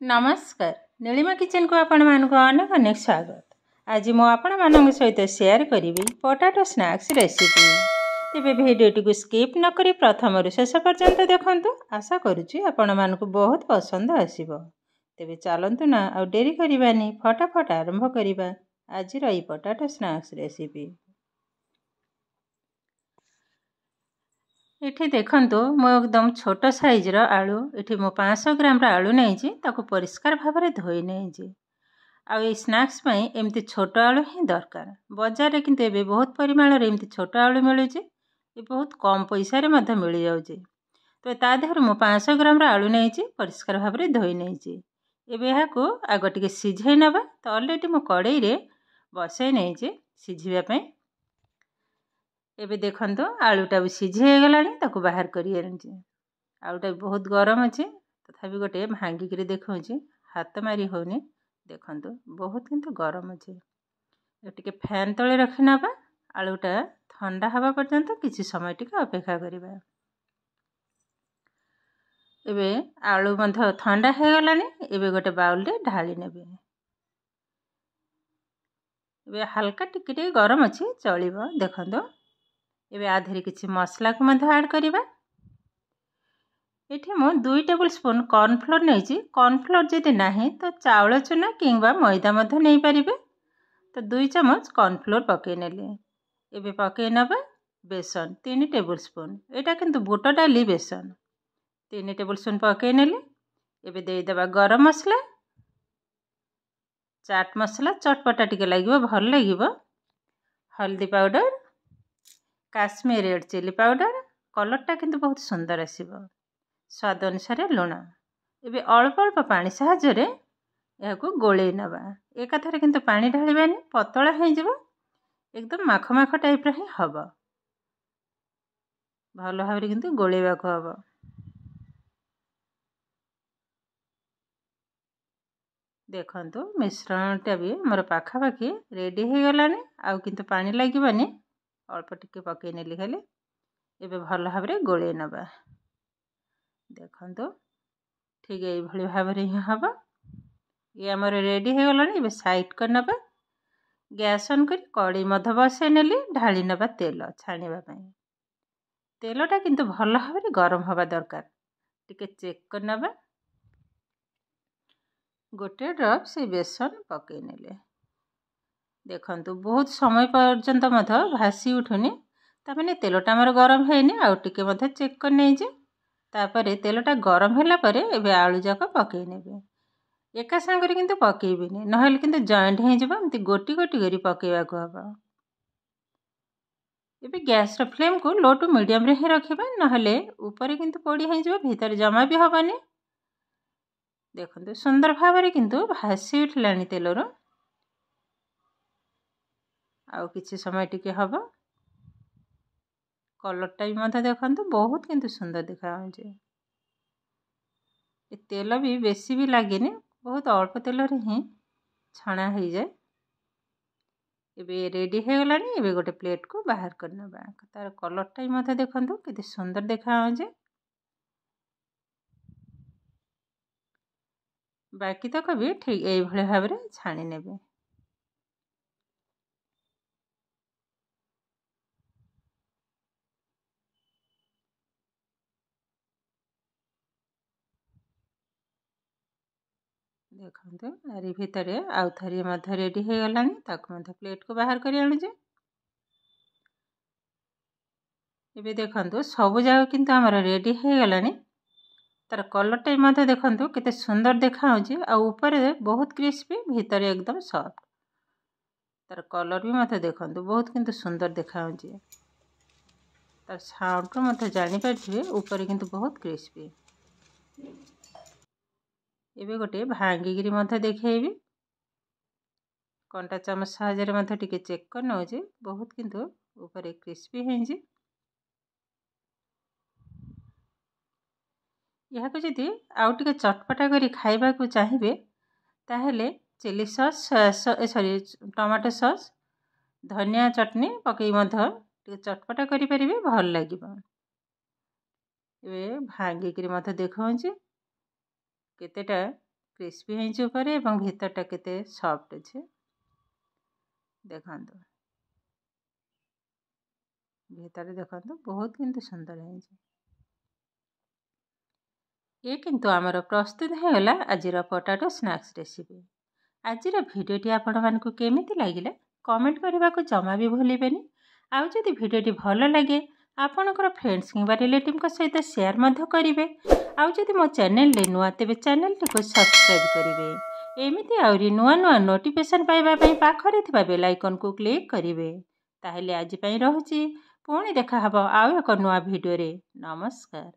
नमस्कार नीलिमा किचन को आपण मानक अनेक अनेक स्वागत। आज मु आपण मानक सहित शेयर करी पोटाटो स्नैक्स रेसिपी। तेबे भिडियोटी को स्किप न करी प्रथम शेष पर्यंत देखंतु। आशा करुछि आपण मानक बहुत पसंद आसीबो। तेबे चलंतु ना आ डेरी करिबानी फटाफट आरंभ करिबा आज रही पोटाटो स्नैक्स रेसिपी। इठी देखंतु मो एकदम छोट साइज रो आलू इठी मो 500 ग्राम रो आलू नेइछि ताको परिष्कार भाबरे धोई नेइछि। आ ए स्नैक्स पई एमती छोट आलू ही दरकार। बाजार रे किंतु एबे बहुत परिमाण रे एमती छोट आलू मिलुछि। ए बहुत कम पैसा रे मध्य मिल जाउछि। तो ता देहर मो 500 ग्राम रो आलू नेइछि परिष्कार भाबरे धोई नेइछि। एबे हाको आगो टिके सिझै नबा। तो ऑलरेडी मो कड़ाई रे बसै नेइछि सिझिबा पई। एबे देखंतु आलूटा भी सिझे गलानी ताको बाहर करी आनछि। आलूटा बहुत गरम अछि तथापि गोटे भांगी करी देखौछि हाथ मारी होनी। देखंतु बहुत किंतु गरम अछि। टिके फैन तळे रखि नबा। आलूटा ठंडा हवा पर्यंत किछि समय टिके अपेक्षा करिबा। एबे आलू मध ठंडा हे गलानी। एबे गोटे बाउल रे ढाली नेबे। एबे हल्का टिके गरम अछि चलिबो। देखंतु एबे आधेरी किछि मसला को मध ऐड करिबा। एठी मो 2 टेबल स्पून कॉर्नफ्लोर नेछि। कॉर्नफ्लोर जदि नाही तो चावल चूना किंबा मैदा मध नै परिबे। तो 2 चम्मच कॉर्नफ्लोर पके नेले। एबे पके नबा बेसन 3 टेबल स्पून। एटा किंतु बुट डाली बेसन 3 टेबल स्पून पके नेले। एबे देई दबा गरम मसला, चाट मसला चटपटा टिके लागिबो भल लागिबो, हल्दी powder, Kashmir red chilli powder, कलरटा किंतु बहुत सुंदर आसीबो, स्वाद अनुसार लुण। एबे अल्प अल्प पानी साहाय्य याको गोले नबा। एकाथरे किंतु पानी ढालिबानी पतला हो जिवो। एकदम माख माख टाइप रे हबो। भलो भाबरे किंतु गोलेबा को हबो। देखंतु मिश्रणटा भी हमर पाखा पाखी रेडी हे गलानी। आउ किंतु पानी लागिबानी अल्प टिके पके नेली खाली। एबे भलो भाबरे गोले नबा। देखंतु ठीक एई भली भाबरे ही हबो। ये हमर रेडी हे गलानी। एबे साइड कर नबा। गैस ऑन कर कड़ी मध बसे नेली। ढाली नबा तेल छाणीबा पई। तेलटा किंतु भलो भाबरे गरम हबा दरकार। टिके चेक कर नबा। गोटे ड्रॉप से बेसन पके नेले। देखंतु बहुत समय पर्यंत मध भासी उठुनी। तापने तेलटा हमर गरम हेनी। आउ टिके मध चेक कर नै जे। तापरे तेलटा गरम होला परे एबे आलू जाक पके नेबे। एका संगरे किंतु पकेइबिनी नहले किंतु जॉइंट हे जिवो। एमती गोटी गोटी करी पकेइबा को हबो। एबे गैस रो फ्लेम को लो टू मीडियम रे ही रखिबा नहले ऊपर किंतु पोड़ी हे जिवो भीतर जमा भी हबनी। देखंतु सुंदर भाबरे किंतु भासी उठलानी तेलरो। आउ किछि समय टिके हबो। कलरटा भी मध देखंतु बहुत किंतु सुंदर देखा होजे। ए तेल भी बेसी भी लागेनी। बहुत अल्प तेल रे ही छाणा हो जाए। एबे रेडी हे गलानी। एबे गोटे प्लेट को बाहर कर नबा। तार कलरटा भी मध देखंतु केते सुंदर देखा होजे। बाकी तक भी ठीक एई भले भाबरे छाणी नेबे। देखंतु आरी भितरे आउ थरी मध रेडी हे गलानी। ताको मध प्लेट को बाहर करी आनु जे। एबे देखंतु सब जाक किंतु हमर रेडी हे गलानी। तार कलरटा मध देखंतु केते सुंदर देखा होजे। आ ऊपर बहुत क्रिस्पी भीतर एकदम सॉफ्ट। तार कलर भी मध देखंतु बहुत किंतु सुंदर देखा होजे। तार साउंड को मध जानि पारथिबे ऊपर किंतु बहुत क्रिस्पी। एबे गोटे भांगी गिरी मध देखैबी। कंटा चामच साहाय्य मध टिके चेक कर नौ जे बहुत किंतु ऊपर क्रिस्पी हेंजी। यह को जदि आउ टिके चटपटा करी खाइबा को चाहिबे ताहेले chilli sauce sorry tomato sauce धनिया चटनी पकई मध टिके चटपटा करि परिबे भल लागिबो। एबे भांगी करी मध देखौछि केतेटा क्रिस्पी होइछि ऊपर एवं भीतरटा केते सॉफ्ट अछि देखंतु भीतर देखंतु बहुत किंतु सुंदर होइछि। ये किंतु आमर प्रस्तुत हो गला आजिर पोटाटो स्नैक्स रेसिपी। आजिर भिडियोटी आपण मानकु केमिति लागिला कमेंट करने को जमा भी भूलिबेनी। आउ जदि भिडियोटी भल लगे आपणकर फ्रेंड्स किंबा रिलेटिव सहित शेयर मध्य करिवे। आउ जदि मो चैनल रे नुआ तेबे चैनल को सब्सक्राइब करिवे। एमिति आउरी नुआ नुआ नोटिफिकेशन पाइबा पई पाखरे थिबा बेल आइकन को क्लिक करिवे। ताहेले आजि पई रहुछि पुणी देखा हबो आउ एक नुआ भिडियो रे। नमस्कार।